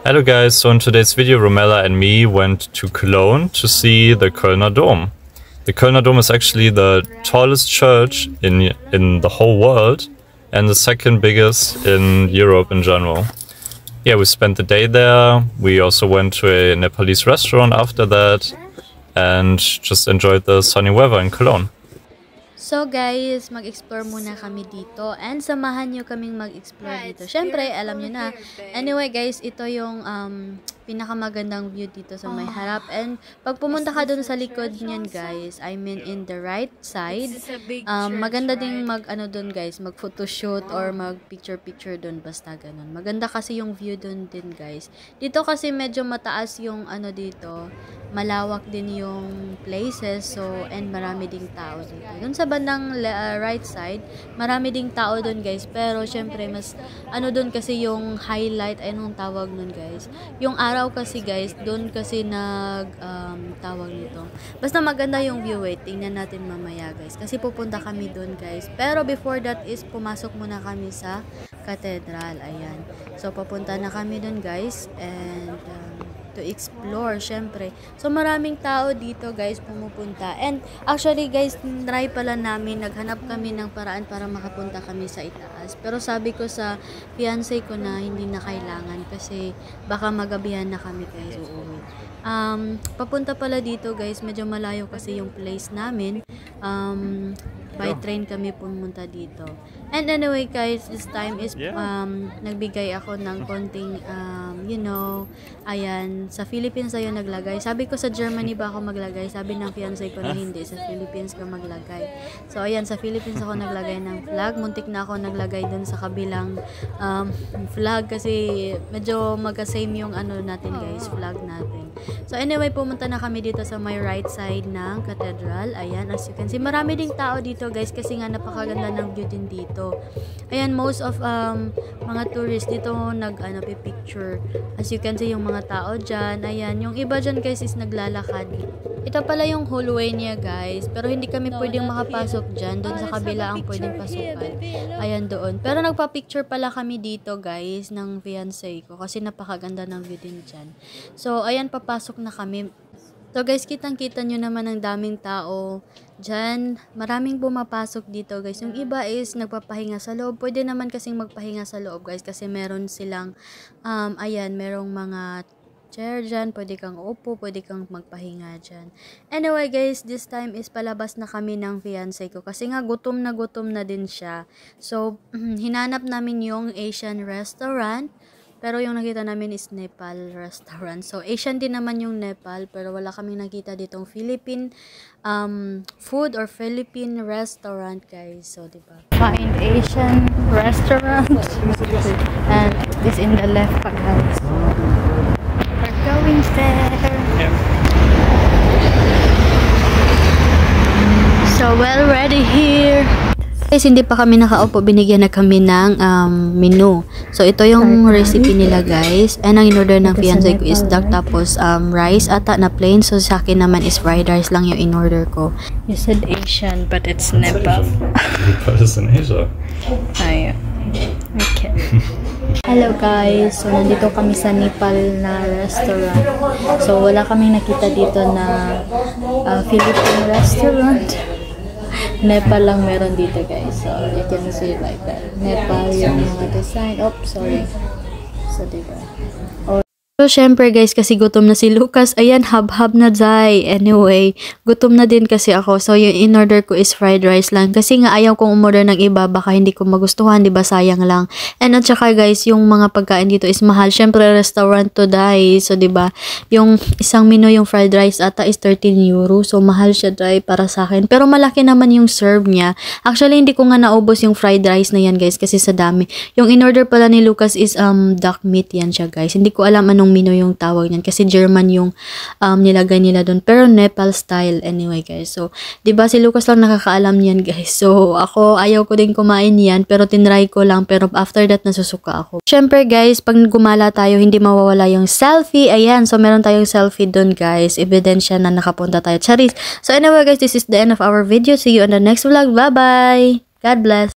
Hello guys, so in today's video Romella and me went to Cologne to see the Kölner Dom. The Kölner Dom is actually the tallest church in the whole world and the second biggest in Europe in general. Yeah, we spent the day there. We also went to a Nepalese restaurant after that and just enjoyed the sunny weather in Cologne. So guys, mag-explore muna kami dito and samahan nyo kaming mag-explore dito. Syempre, alam nyo na. Anyway guys, ito yung pinakamagandang view dito sa may harap. And pag pumunta ka dun sa likod niyan guys, I mean in the right side, maganda ding dun guys, mag-photoshoot or mag-picture-picture dun, basta ganun. Maganda kasi yung view dun din guys. Dito kasi medyo mataas yung dito, malawak din yung places, so and marami ding tao dito. Dun sa bandang right side, marami ding tao dun guys, pero syempre mas dun kasi yung highlight, anong tawag nun guys, yung araw kasi guys, dun kasi tawag nito, basta maganda yung view. Tingnan natin mamaya guys, kasi pupunta kami dun guys, pero before that is pumasok muna kami sa cathedral. Ayan, so papunta na kami dun guys, and to explore syempre. So maraming tao dito guys pumupunta, and actually guys, try pala namin, naghanap kami ng paraan para makapunta kami sa itaas, pero sabi ko sa fiancé ko na hindi na kailangan kasi baka magabihan na kami guys uuwi. Papunta pala dito guys, medyo malayo kasi yung place namin. By train kami pumunta dito. And anyway guys, this time is nagbigay ako ng konting ayan, sa Philippines tayo naglagay. Sabi ko sa Germany ba ako maglagay, sabi ng fiancé ko na hindi, sa Philippines ka maglagay. So ayan, sa Philippines ako naglagay ng flag. Muntik na ako naglagay dun sa kabilang flag kasi medyo magka-same yung natin guys, flag natin. So anyway, pumunta na kami dito sa my right side ng cathedral. Ayan, as you can see, marami ding tao dito guys kasi nga napakaganda ng view din dito. Ayan, most of mga tourists dito picture. As you can see, yung mga tao dyan. Ayan, yung iba dyan guys is naglalakad. Ito pala yung hallway niya guys, pero hindi kami pwedeng makapasok dyan. Doon sa kabila ang pwedeng pasukan. Ayan, doon. Pero nagpa-picture pala kami dito guys ng fiancé ko kasi napakaganda ng view din dyan. So ayan, papasok na kami. So guys, kitang-kita nyo naman ang daming tao dyan. Maraming pumapasok dito guys. Yung iba is nagpapahinga sa loob. Pwede naman kasing magpahinga sa loob guys kasi meron silang ayan, merong mga chair dyan. Pwede kang upo, pwede kang magpahinga dyan. Anyway guys, this time is palabas na kami ng fiancé ko kasi nga gutom na din siya. So hinanap namin yung Asian restaurant. Pero yung nakita namin is Nepal restaurant. So, Asian din naman yung Nepal. Pero wala kaming nakita ditong Philippine food or Philippine restaurant, guys. So, diba? Find Asian restaurant. And this in the left pa, guys. We're going there. Yeah. So, well ready here. Guys, hindi pa kami nakaupo, binigyan na kami ng menu. So, ito yung recipe nila guys. And ang in-order ng fiancé ko is duck, tapos rice ata na plain. So, sa akin naman is fried rice lang yung in-order ko. You said Asian, but it's Nepal. Nepal is in Asia. Ay, okay. Hello guys, so nandito kami sa Nepal na restaurant. So, wala kaming nakita dito na Philippine restaurant. Nepal lang meron dito guys. So you can see like that. Nepal yung mga design. Oh, sorry. So diba? So, syempre guys, kasi gutom na si Lucas. Ayan, hab-hab na day. Anyway, gutom na din kasi ako. So, yung in-order ko is fried rice lang. Kasi nga, ayaw kong umorder ng iba. Baka hindi ko magustuhan, diba? Sayang lang. And at saka guys, yung mga pagkain dito is mahal. Syempre, restaurant to day. So, diba? Yung isang menu, yung fried rice ata is 13 euro. So, mahal siya day para sa akin. Pero malaki naman yung serve niya. Actually, hindi ko nga naubos yung fried rice na yan guys. Kasi sa dami. Yung in-order pala ni Lucas is duck meat yan siya guys. Hindi ko alam anong menu yung tawag niyan kasi German yung nilagay nila doon, pero Nepal style anyway guys. So, 'di ba si Lucas lang nakakaalam niyan guys. So, ako ayaw ko din kumain yan, pero tinry ko lang, pero after that nasusuka ako. Syempre guys, pag gumala tayo, hindi mawawala yung selfie. Ayan, so meron tayong selfie doon guys. Ebidensya na nakapunta tayo. Charis. So, anyway guys, this is the end of our video. See you on the next vlog. Bye-bye. God bless.